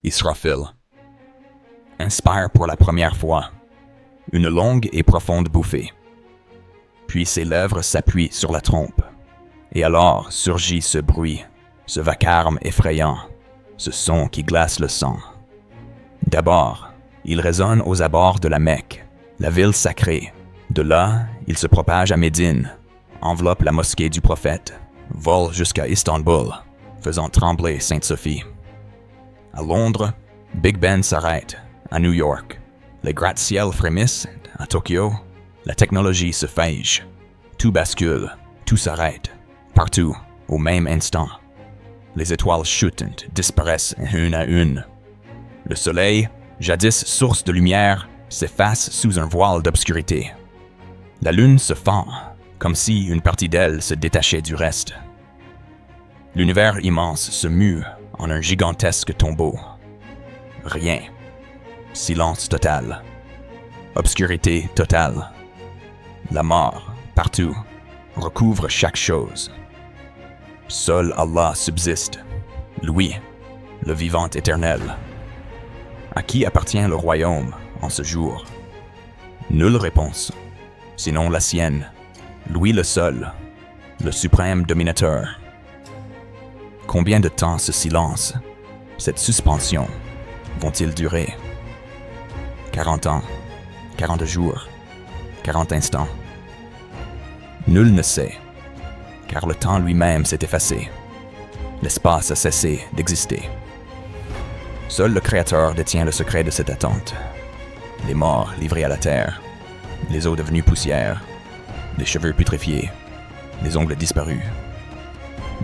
Israfil inspire pour la première fois une longue et profonde bouffée. Puis ses lèvres s'appuient sur la trompe. Et alors surgit ce bruit, ce vacarme effrayant, ce son qui glace le sang. D'abord, il résonne aux abords de la Mecque, la ville sacrée. De là, il se propage à Médine, enveloppe la mosquée du prophète, vole jusqu'à Istanbul, faisant trembler Sainte-Sophie. À Londres, Big Ben s'arrête. À New York, les gratte-ciels frémissent. À Tokyo, la technologie se fige. Tout bascule, tout s'arrête. Partout, au même instant. Les étoiles chutantes disparaissent une à une. Le soleil, jadis source de lumière, s'efface sous un voile d'obscurité. La lune se fend, comme si une partie d'elle se détachait du reste. L'univers immense se mue en un gigantesque tombeau. Rien. Silence total. Obscurité totale. La mort, partout, recouvre chaque chose. Seul Allah subsiste, lui, le vivant éternel. À qui appartient le royaume en ce jour? Nulle réponse, sinon la sienne, lui le seul, le suprême dominateur. Combien de temps ce silence, cette suspension, vont-ils durer? 40 ans, 40 jours, 40 instants. Nul ne sait, car le temps lui-même s'est effacé. L'espace a cessé d'exister. Seul le Créateur détient le secret de cette attente. Les morts livrés à la terre, les os devenus poussière, les cheveux putréfiés, les ongles disparus.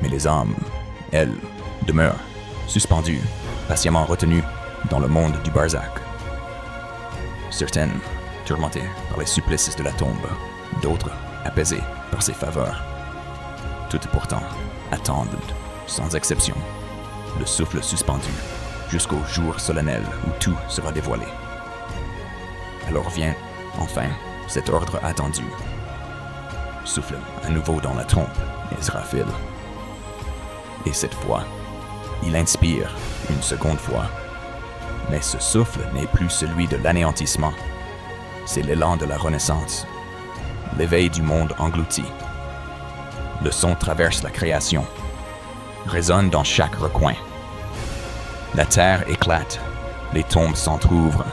Mais les âmes, elles, demeurent, suspendues, patiemment retenues dans le monde du barzakh. Certaines, tourmentées par les supplices de la tombe, d'autres, apaisées par ses faveurs. Toutes pourtant attendent, sans exception, le souffle suspendu, jusqu'au jour solennel où tout sera dévoilé. Alors vient, enfin, cet ordre attendu. Souffle à nouveau dans la trompe, Israfil. Et cette fois, il inspire une seconde fois. Mais ce souffle n'est plus celui de l'anéantissement. C'est l'élan de la renaissance, l'éveil du monde englouti. Le son traverse la création, résonne dans chaque recoin. La terre éclate, les tombes s'entr'ouvrent,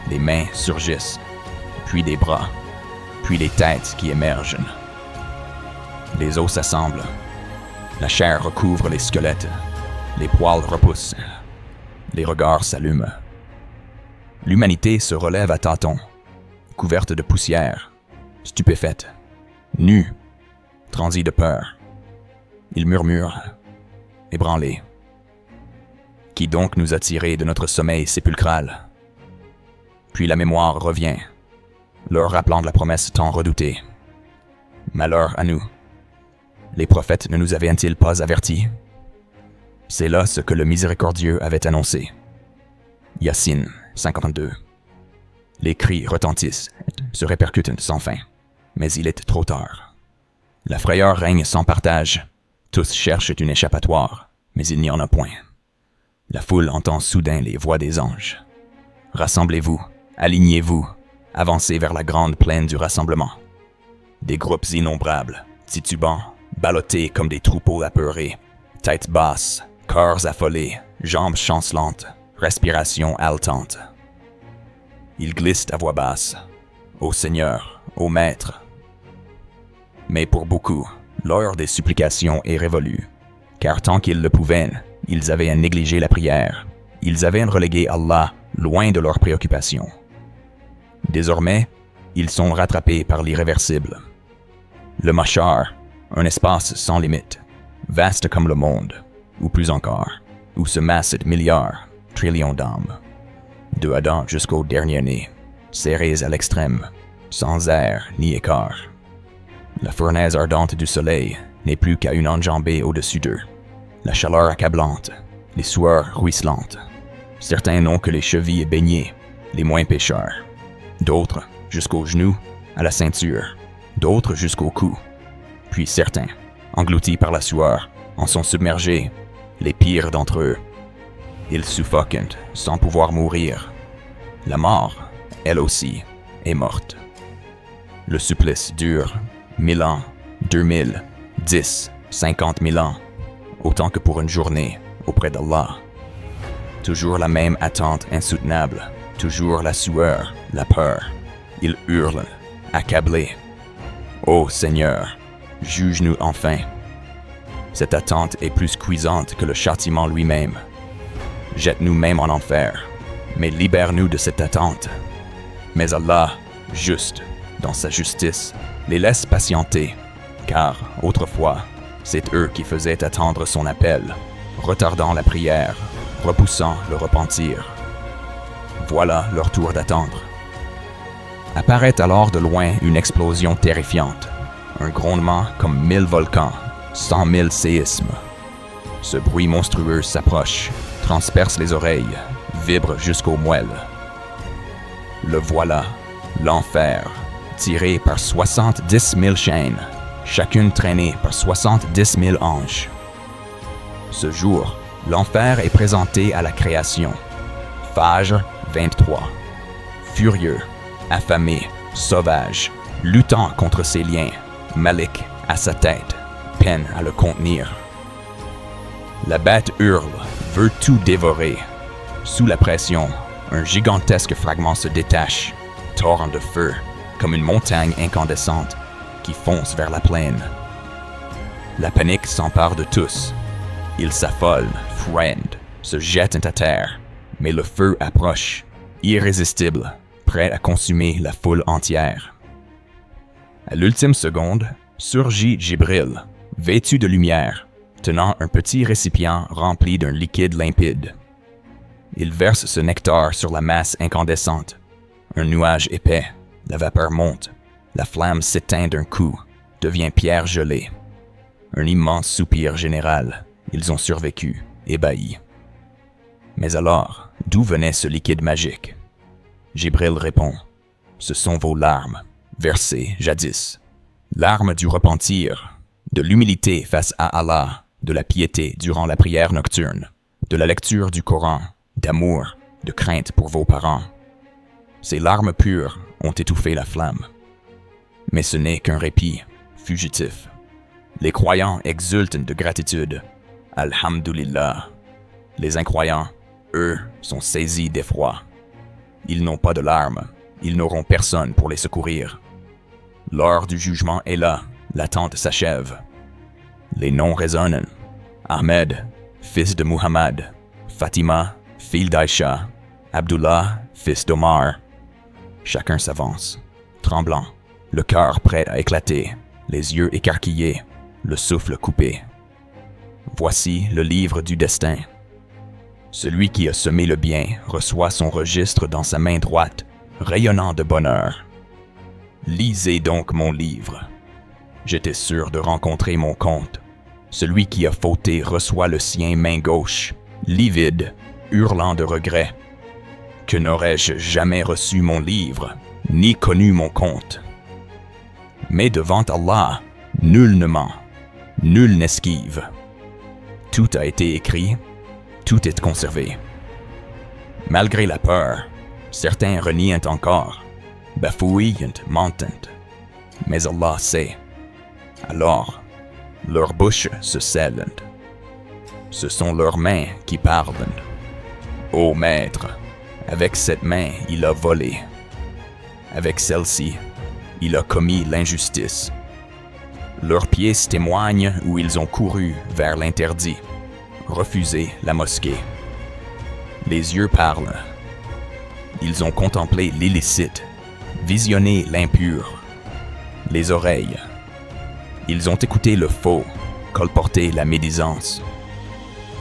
les mains surgissent, puis des bras, puis les têtes qui émergent. Les os s'assemblent, la chair recouvre les squelettes, les poils repoussent, les regards s'allument. L'humanité se relève à tâtons, couverte de poussière, stupéfaite, nue, transie de peur. Il murmure, ébranlé. Qui donc nous a tirés de notre sommeil sépulcral? Puis la mémoire revient, leur rappelant de la promesse tant redoutée. Malheur à nous. Les prophètes ne nous avaient-ils pas avertis? C'est là ce que le miséricordieux avait annoncé. Yassine 52. Les cris retentissent, se répercutent sans fin, mais il est trop tard. La frayeur règne sans partage. Tous cherchent une échappatoire, mais il n'y en a point. La foule entend soudain les voix des anges. Rassemblez-vous, alignez-vous, avancez vers la grande plaine du rassemblement. Des groupes innombrables, titubants, ballottés comme des troupeaux apeurés, têtes basses, corps affolés, jambes chancelantes, respiration haletante. Ils glissent à voix basse. Ô Seigneur, ô Maître. Mais pour beaucoup, l'heure des supplications est révolue, car tant qu'ils le pouvaient, ils avaient à négliger la prière. Ils avaient à reléguer Allah loin de leurs préoccupations. Désormais, ils sont rattrapés par l'irréversible. Le Machar, un espace sans limite, vaste comme le monde, ou plus encore, où se massent milliards, trillions d'âmes. De Adam jusqu'au dernier né, serrés à l'extrême, sans air ni écart. La fournaise ardente du soleil n'est plus qu'à une enjambée au-dessus d'eux. La chaleur accablante, les sueurs ruisselantes. Certains n'ont que les chevilles baignées, les moins pécheurs. D'autres, jusqu'aux genoux, à la ceinture. D'autres jusqu'au cou. Puis certains, engloutis par la sueur, en sont submergés, les pires d'entre eux. Ils suffoquent sans pouvoir mourir. La mort, elle aussi, est morte. Le supplice dure 1000 ans, 2000, 10, 50 000 ans, autant que pour une journée auprès d'Allah. Toujours la même attente insoutenable, toujours la sueur, la peur. Ils hurlent, accablés. Ô Seigneur, juge-nous enfin. Cette attente est plus cuisante que le châtiment lui-même. Jette-nous même en enfer, mais libère-nous de cette attente. Mais Allah, juste, dans sa justice, les laisse patienter, car, autrefois, c'est eux qui faisaient attendre son appel, retardant la prière, repoussant le repentir. Voilà leur tour d'attendre. Apparaît alors de loin une explosion terrifiante, un grondement comme 1000 volcans, 100 000 séismes. Ce bruit monstrueux s'approche, transperce les oreilles, vibre jusqu'aux moelles. Le voilà, l'enfer, tiré par 70 000 chaînes, chacune traînée par 70 000 anges. Ce jour, l'enfer est présenté à la création. Page 23. Furieux, affamé, sauvage, luttant contre ses liens, Malik à sa tête, peine à le contenir. La bête hurle, veut tout dévorer. Sous la pression, un gigantesque fragment se détache, torrent de feu, comme une montagne incandescente qui fonce vers la plaine. La panique s'empare de tous. Ils s'affolent, freinent, se jettent à terre, mais le feu approche, irrésistible, prêt à consumer la foule entière. À l'ultime seconde, surgit Jibril, vêtu de lumière, tenant un petit récipient rempli d'un liquide limpide. Il verse ce nectar sur la masse incandescente. Un nuage épais, la vapeur monte, la flamme s'éteint d'un coup, devient pierre gelée. Un immense soupir général, ils ont survécu, ébahis. Mais alors, d'où venait ce liquide magique? Jibril répond, ce sont vos larmes, versées jadis. Larmes du repentir, de l'humilité face à Allah, de la piété durant la prière nocturne, de la lecture du Coran, d'amour, de crainte pour vos parents. Ces larmes pures ont étouffé la flamme. Mais ce n'est qu'un répit, fugitif. Les croyants exultent de gratitude. Alhamdulillah. Les incroyants, eux, sont saisis d'effroi. Ils n'ont pas de larmes, ils n'auront personne pour les secourir. L'heure du jugement est là, l'attente s'achève. Les noms résonnent. Ahmed, fils de Muhammad. Fatima, fille d'Aïcha. Abdullah, fils d'Omar. Chacun s'avance, tremblant, le cœur prêt à éclater, les yeux écarquillés, le souffle coupé. Voici le livre du destin. Celui qui a semé le bien reçoit son registre dans sa main droite, rayonnant de bonheur. Lisez donc mon livre. J'étais sûr de rencontrer mon compte. Celui qui a fauté reçoit le sien main gauche, livide, hurlant de regret. Que n'aurais-je jamais reçu mon livre, ni connu mon compte? Mais devant Allah, nul ne ment, nul n'esquive. Tout a été écrit, tout est conservé. Malgré la peur, certains renient encore, bafouillent, mentent. Mais Allah sait. Alors, leurs bouches se scellent. Ce sont leurs mains qui parlent. Ô Maître, avec cette main, il a volé. Avec celle-ci, il a commis l'injustice. Leurs pieds témoignent où ils ont couru vers l'interdit, refusé la mosquée. Les yeux parlent. Ils ont contemplé l'illicite, visionné l'impur. Les oreilles. Ils ont écouté le faux, colporté la médisance.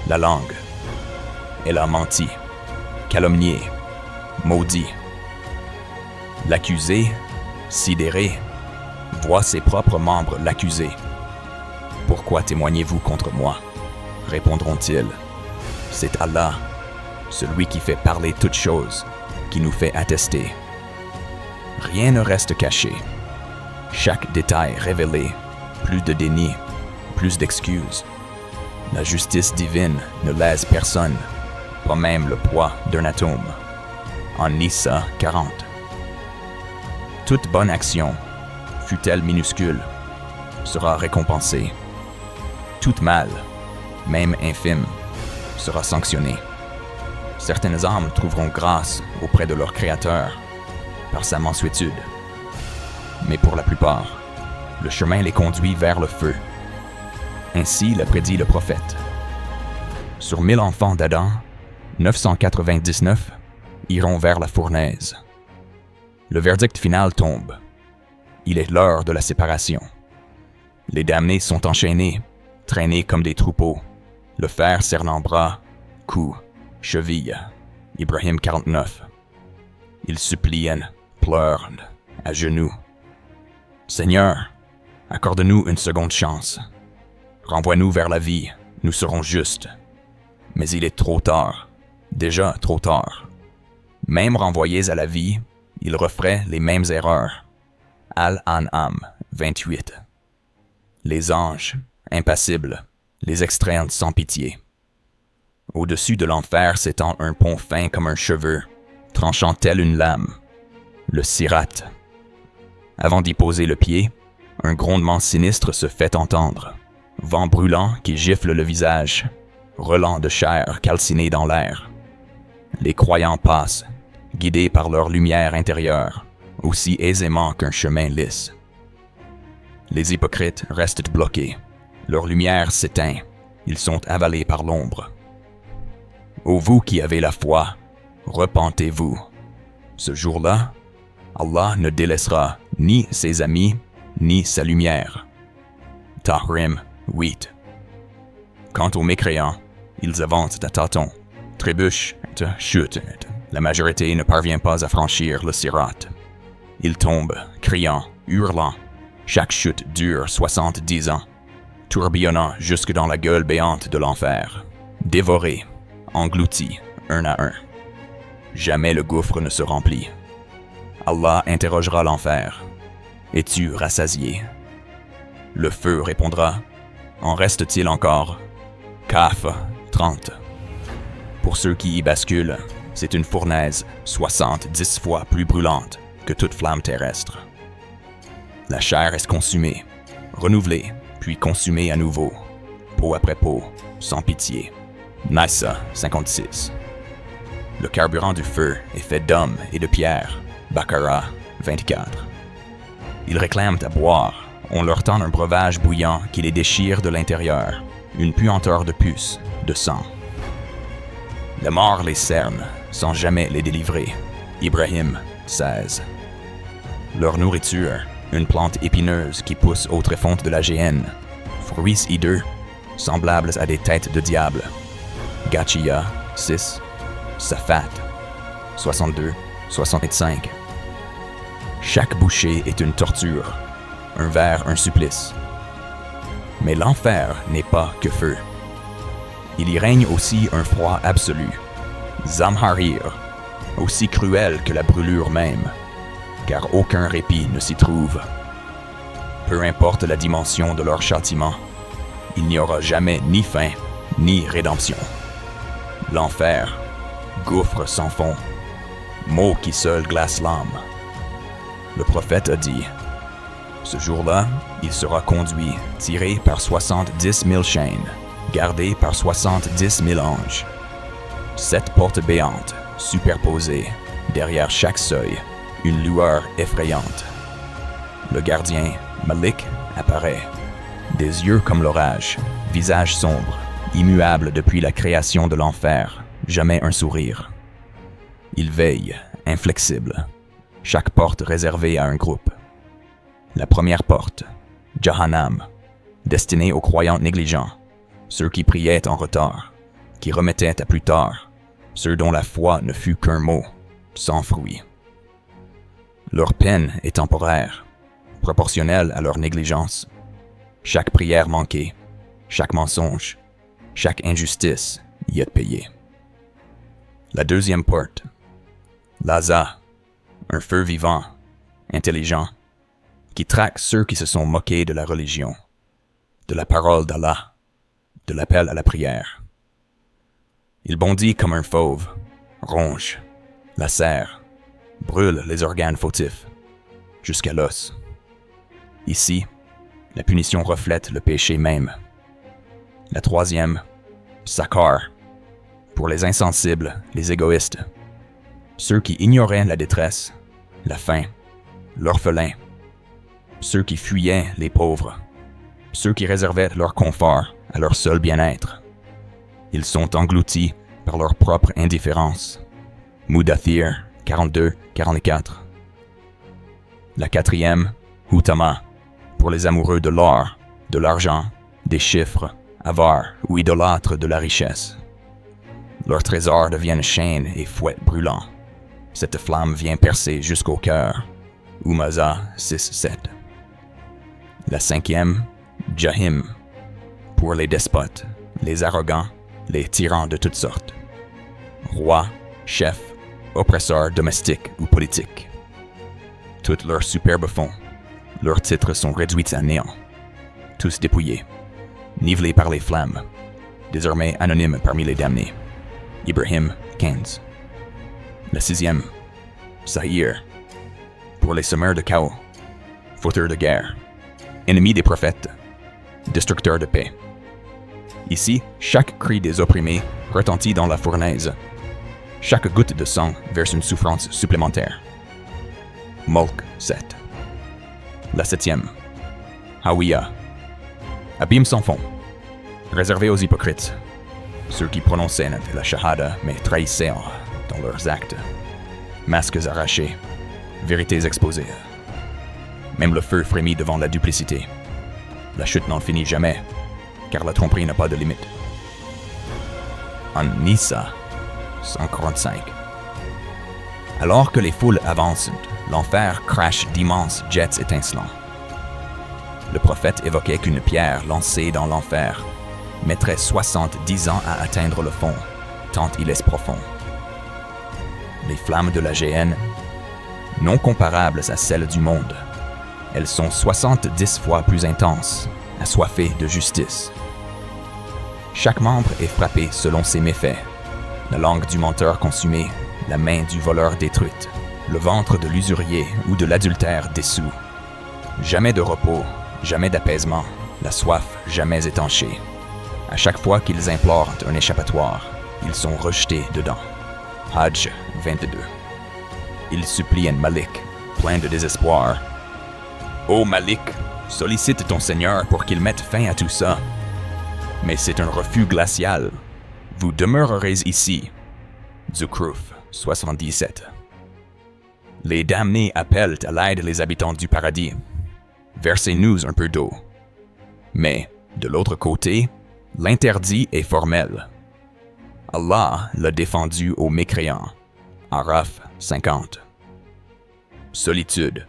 La langue. Elle a menti, calomnié, maudit. L'accusé, sidéré, voit ses propres membres l'accuser. Pourquoi témoignez-vous contre moi? Répondront-ils. C'est Allah, celui qui fait parler toutes choses, qui nous fait attester. Rien ne reste caché. Chaque détail révélé, plus de déni, plus d'excuses. La justice divine ne lèse personne. pas même le poids d'un atome. En Nisa 40. Toute bonne action, fût-elle minuscule, sera récompensée. Tout mal, même infime, sera sanctionné. Certaines âmes trouveront grâce auprès de leur Créateur par sa mansuétude. Mais pour la plupart, le chemin les conduit vers le feu. Ainsi l'a prédit le prophète. Sur 1000 enfants d'Adam, 999 iront vers la fournaise. Le verdict final tombe. Il est l'heure de la séparation. Les damnés sont enchaînés, traînés comme des troupeaux, le fer cernant bras, cou, cheville. Ibrahim 49. Ils supplient, pleurent, à genoux. Seigneur, accorde-nous une seconde chance. Renvoie-nous vers la vie, nous serons justes. Mais il est trop tard, déjà trop tard. Même renvoyés à la vie, ils referaient les mêmes erreurs. Al-An'am 28. Les anges, impassibles, les extraient sans pitié. Au-dessus de l'enfer s'étend un pont fin comme un cheveu, tranchant tel une lame, le sirat. Avant d'y poser le pied, un grondement sinistre se fait entendre, vent brûlant qui gifle le visage, relents de chair calcinés dans l'air. Les croyants passent, guidés par leur lumière intérieure, aussi aisément qu'un chemin lisse. Les hypocrites restent bloqués, leur lumière s'éteint, ils sont avalés par l'ombre. Ô vous qui avez la foi, repentez-vous. Ce jour-là, Allah ne délaissera ni ses amis, ni sa lumière. Tahrim 8. Quant aux mécréants, ils avancent à tâtons, trébuchent, chutent. La majorité ne parvient pas à franchir le sirat. Ils tombent, criant, hurlant. Chaque chute dure 70 ans, tourbillonnant jusque dans la gueule béante de l'enfer. Dévorés, engloutis, un à un. Jamais le gouffre ne se remplit. Allah interrogera l'enfer. Es-tu rassasié? Le feu répondra. En reste-t-il encore? Kaf 30. Pour ceux qui y basculent, c'est une fournaise 70 fois plus brûlante que toute flamme terrestre. La chair est consumée, renouvelée, puis consumée à nouveau, peau après peau, sans pitié. Nisa 56. Le carburant du feu est fait d'hommes et de pierres. Baqara 24. Ils réclament à boire. On leur tend un breuvage bouillant qui les déchire de l'intérieur. Une puanteur de puce, de sang. La mort les cerne, sans jamais les délivrer. Ibrahim 16. Leur nourriture, une plante épineuse qui pousse au tréfonds de la géhenne. Fruits hideux, semblables à des têtes de diable. Gachiya 6. Safat 62, 65. Chaque bouchée est une torture, un vers un supplice. Mais l'enfer n'est pas que feu. Il y règne aussi un froid absolu, Zamharir, aussi cruel que la brûlure même, car aucun répit ne s'y trouve. Peu importe la dimension de leur châtiment, il n'y aura jamais ni fin, ni rédemption. L'enfer, gouffre sans fond, mot qui seul glace l'âme. Le prophète a dit, ce jour-là, il sera conduit, tiré par 70 000 chaînes, gardé par 70 000 anges. 7 portes béantes, superposées, derrière chaque seuil, une lueur effrayante. Le gardien, Malik, apparaît, des yeux comme l'orage, visage sombre, immuable depuis la création de l'enfer, jamais un sourire. Il veille, inflexible, chaque porte réservée à un groupe. La première porte, Jahannam, destinée aux croyants négligents, ceux qui priaient en retard, qui remettaient à plus tard, ceux dont la foi ne fut qu'un mot, sans fruit. Leur peine est temporaire, proportionnelle à leur négligence. Chaque prière manquée, chaque mensonge, chaque injustice y est payée. La deuxième porte, Laza, un feu vivant, intelligent, qui traque ceux qui se sont moqués de la religion, de la parole d'Allah, de l'appel à la prière. Il bondit comme un fauve, ronge, lacère, brûle les organes fautifs, jusqu'à l'os. Ici, la punition reflète le péché même. La troisième, Sakar, pour les insensibles, les égoïstes, ceux qui ignoraient la détresse, la faim, l'orphelin, ceux qui fuyaient les pauvres, ceux qui réservaient leur confort à leur seul bien-être. Ils sont engloutis par leur propre indifférence. Mudathir 42-44. La quatrième, Hutama, pour les amoureux de l'or, de l'argent, des chiffres, avares ou idolâtres de la richesse. Leurs trésors deviennent chaînes et fouettes brûlants. Cette flamme vient percer jusqu'au cœur. Umaza 6-7. La cinquième, Jahim, pour les despotes, les arrogants, les tyrans de toutes sortes. Rois, chefs, oppresseurs domestiques ou politiques. Toutes leurs superbes fonds, leurs titres sont réduits à néant. Tous dépouillés, nivelés par les flammes, désormais anonymes parmi les damnés. Ibrahim 15. La sixième, Sahir, pour les semeurs de chaos, fauteurs de guerre, ennemis des prophètes, destructeurs de paix. Ici, chaque cri des opprimés retentit dans la fournaise. Chaque goutte de sang verse une souffrance supplémentaire. Mulk 7. La septième, Hawiya, abîme sans fond, réservé aux hypocrites, ceux qui prononçaient la shahada mais trahissaient dans leurs actes. Masques arrachés, vérités exposées. Même le feu frémit devant la duplicité. La chute n'en finit jamais, car la tromperie n'a pas de limite. En Nisa 145. Alors que les foules avancent, l'enfer crache d'immenses jets étincelants. Le prophète évoquait qu'une pierre lancée dans l'enfer mettrait 70 ans à atteindre le fond, tant il est profond. Les flammes de la géhenne, non comparables à celles du monde, elles sont 70 fois plus intenses, assoiffées de justice. Chaque membre est frappé selon ses méfaits. La langue du menteur consumée, la main du voleur détruite, le ventre de l'usurier ou de l'adultère dessous. Jamais de repos, jamais d'apaisement, la soif jamais étanchée. À chaque fois qu'ils implorent un échappatoire, ils sont rejetés dedans. Hajj 22. Ils supplient un Malik, plein de désespoir. Ô Malik, sollicite ton Seigneur pour qu'il mette fin à tout ça. Mais c'est un refus glacial. Vous demeurerez ici. Zukhruf 77. Les damnés appellent à l'aide les habitants du paradis. Versez-nous un peu d'eau. Mais, de l'autre côté, l'interdit est formel. Allah l'a défendu aux mécréants. Araf 50. Solitude,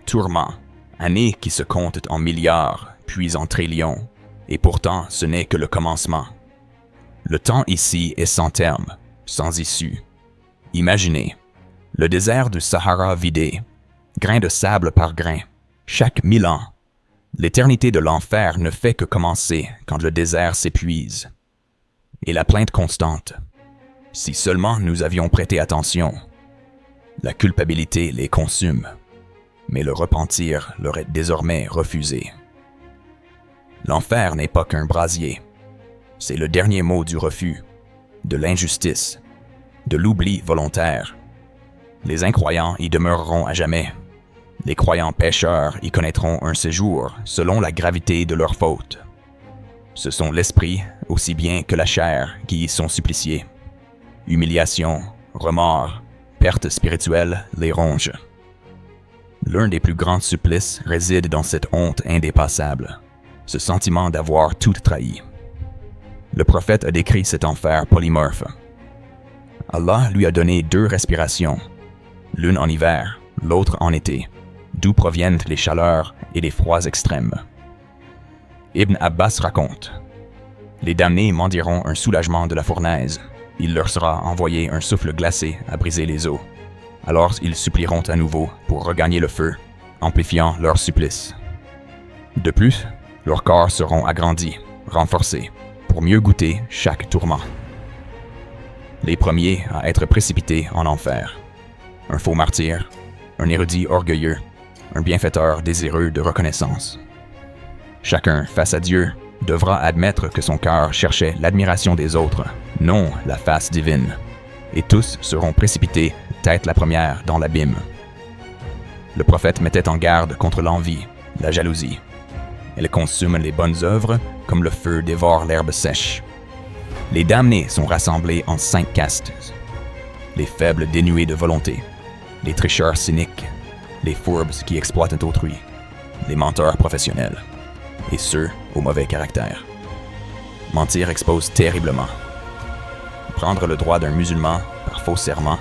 tourment, années qui se comptent en milliards, puis en trillions, et pourtant ce n'est que le commencement. Le temps ici est sans terme, sans issue. Imaginez, le désert du Sahara vidé, grain de sable par grain, chaque 1000 ans. L'éternité de l'enfer ne fait que commencer quand le désert s'épuise. Et la plainte constante. Si seulement nous avions prêté attention. La culpabilité les consume, mais le repentir leur est désormais refusé. L'enfer n'est pas qu'un brasier. C'est le dernier mot du refus, de l'injustice, de l'oubli volontaire. Les incroyants y demeureront à jamais. Les croyants pécheurs y connaîtront un séjour selon la gravité de leurs fautes. Ce sont l'esprit, aussi bien que la chair, qui y sont suppliciés. Humiliation, remords, perte spirituelle les rongent. L'un des plus grands supplices réside dans cette honte indépassable, ce sentiment d'avoir tout trahi. Le prophète a décrit cet enfer polymorphe. Allah lui a donné 2 respirations, l'une en hiver, l'autre en été, d'où proviennent les chaleurs et les froids extrêmes. Ibn Abbas raconte, « Les damnés mendieront un soulagement de la fournaise. Il leur sera envoyé un souffle glacé à briser les os. Alors ils supplieront à nouveau pour regagner le feu, amplifiant leur supplice. De plus, leurs corps seront agrandis, renforcés, pour mieux goûter chaque tourment. Les premiers à être précipités en enfer. Un faux martyr, un érudit orgueilleux, un bienfaiteur désireux de reconnaissance. Chacun, face à Dieu, devra admettre que son cœur cherchait l'admiration des autres, non la face divine, et tous seront précipités, tête la première, dans l'abîme. Le prophète mettait en garde contre l'envie, la jalousie. Elle consume les bonnes œuvres comme le feu dévore l'herbe sèche. Les damnés sont rassemblés en 5 castes. Les faibles dénués de volonté, les tricheurs cyniques, les fourbes qui exploitent autrui, les menteurs professionnels, et ceux au mauvais caractère. Mentir expose terriblement. Prendre le droit d'un musulman par faux serment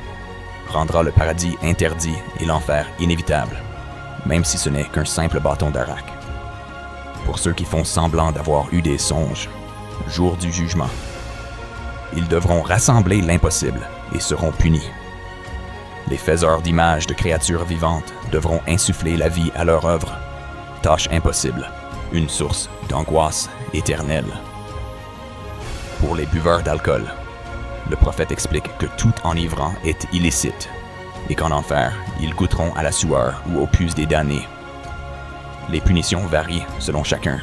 rendra le paradis interdit et l'enfer inévitable, même si ce n'est qu'un simple bâton d'Arak. Pour ceux qui font semblant d'avoir eu des songes, jour du jugement, ils devront rassembler l'impossible et seront punis. Les faiseurs d'images de créatures vivantes devront insuffler la vie à leur œuvre. Tâche impossible, une source d'angoisse éternelle. Pour les buveurs d'alcool, le prophète explique que tout enivrant est illicite et qu'en enfer, ils goûteront à la sueur ou au pus des damnés. Les punitions varient selon chacun.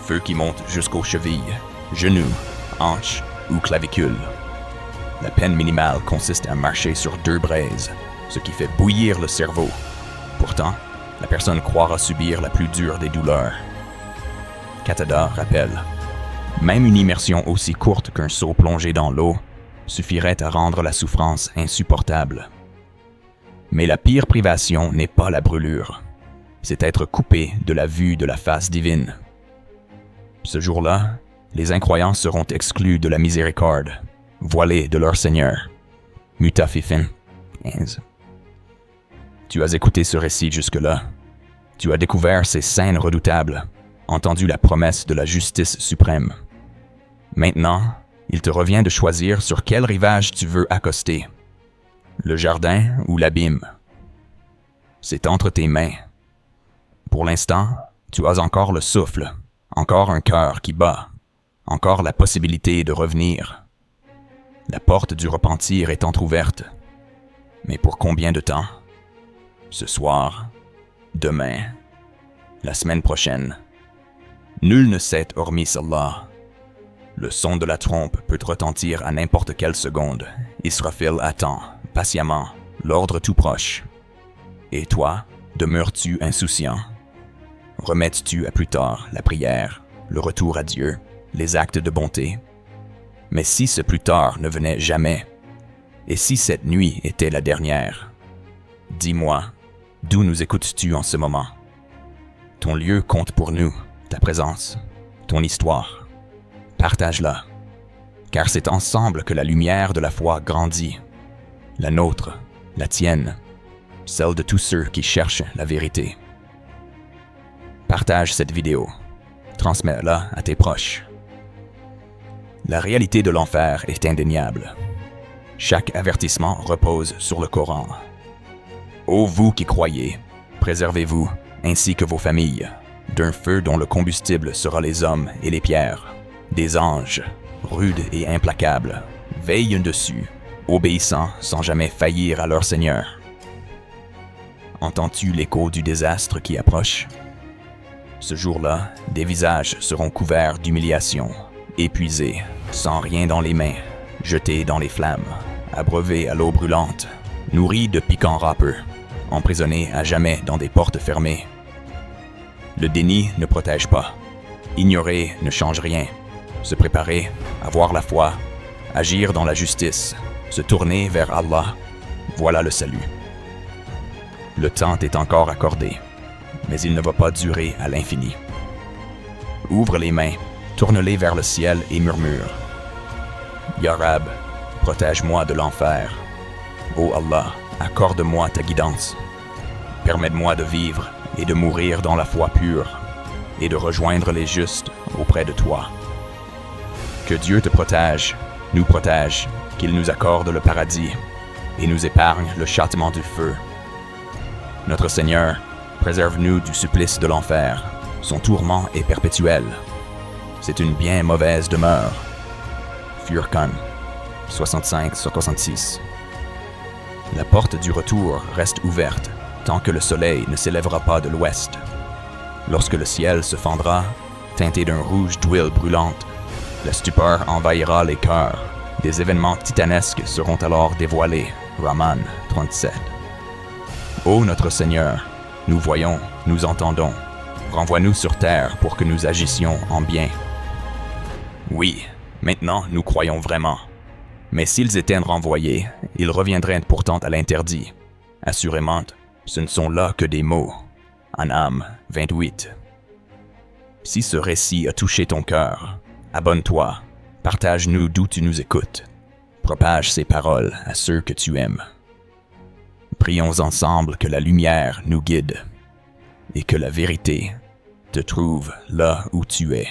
Feu qui monte jusqu'aux chevilles, genoux, hanches ou clavicules. La peine minimale consiste à marcher sur 2 braises, ce qui fait bouillir le cerveau. Pourtant, la personne croira subir la plus dure des douleurs. Qatada rappelle, même une immersion aussi courte qu'un saut plongé dans l'eau suffirait à rendre la souffrance insupportable. Mais la pire privation n'est pas la brûlure, c'est être coupé de la vue de la face divine. Ce jour-là, les incroyants seront exclus de la miséricorde, voilés de leur Seigneur. Mutafifin 15. Tu as écouté ce récit jusque-là. Tu as découvert ces scènes redoutables, entendu la promesse de la justice suprême. Maintenant, il te revient de choisir sur quel rivage tu veux accoster. Le jardin ou l'abîme. C'est entre tes mains. Pour l'instant, tu as encore le souffle, encore un cœur qui bat, encore la possibilité de revenir. La porte du repentir est entr'ouverte. Mais pour combien de temps? Ce soir, demain, la semaine prochaine. Nul ne sait hormis Allah. Le son de la trompe peut retentir à n'importe quelle seconde. Israfil attend, patiemment, l'ordre tout proche. Et toi, demeures-tu insouciant? Remets-tu à plus tard la prière, le retour à Dieu, les actes de bonté? Mais si ce plus tard ne venait jamais, et si cette nuit était la dernière, dis-moi, d'où nous écoutes-tu en ce moment? Ton lieu compte pour nous, ta présence, ton histoire. Partage-la, car c'est ensemble que la lumière de la foi grandit. La nôtre, la tienne, celle de tous ceux qui cherchent la vérité. Partage cette vidéo, transmets-la à tes proches. La réalité de l'enfer est indéniable. Chaque avertissement repose sur le Coran. Ô vous qui croyez, préservez-vous, ainsi que vos familles, d'un feu dont le combustible sera les hommes et les pierres. Des anges, rudes et implacables, veillent dessus, obéissant sans jamais faillir à leur Seigneur. Entends-tu l'écho du désastre qui approche? Ce jour-là, des visages seront couverts d'humiliation, épuisés, sans rien dans les mains, jetés dans les flammes, abreuvés à l'eau brûlante, nourris de piquants râpeux, emprisonnés à jamais dans des portes fermées. Le déni ne protège pas. Ignorer ne change rien. Se préparer, avoir la foi, agir dans la justice, se tourner vers Allah, voilà le salut. Le temps est encore accordé, mais il ne va pas durer à l'infini. Ouvre les mains, tourne-les vers le ciel et murmure. Ya Rab, protège-moi de l'enfer. Ô Allah, accorde-moi ta guidance. Permets-moi de vivre et de mourir dans la foi pure, et de rejoindre les justes auprès de toi. Que Dieu te protège, nous protège, qu'il nous accorde le paradis, et nous épargne le châtiment du feu. Notre Seigneur, préserve-nous du supplice de l'enfer. Son tourment est perpétuel. C'est une bien mauvaise demeure. Furqan 65 sur 66. La porte du retour reste ouverte tant que le soleil ne s'élèvera pas de l'ouest. Lorsque le ciel se fendra, teinté d'un rouge d'huile brûlante, la stupeur envahira les cœurs. Des événements titanesques seront alors dévoilés. Raman 37. Ô notre Seigneur, nous voyons, nous entendons. Renvoie-nous sur terre pour que nous agissions en bien. Oui, maintenant nous croyons vraiment. Mais s'ils étaient renvoyés, ils reviendraient pourtant à l'interdit. Assurément, ce ne sont là que des mots. Anam 28. Si ce récit a touché ton cœur, abonne-toi, partage-nous d'où tu nous écoutes. Propage ces paroles à ceux que tu aimes. Prions ensemble que la lumière nous guide et que la vérité te trouve là où tu es.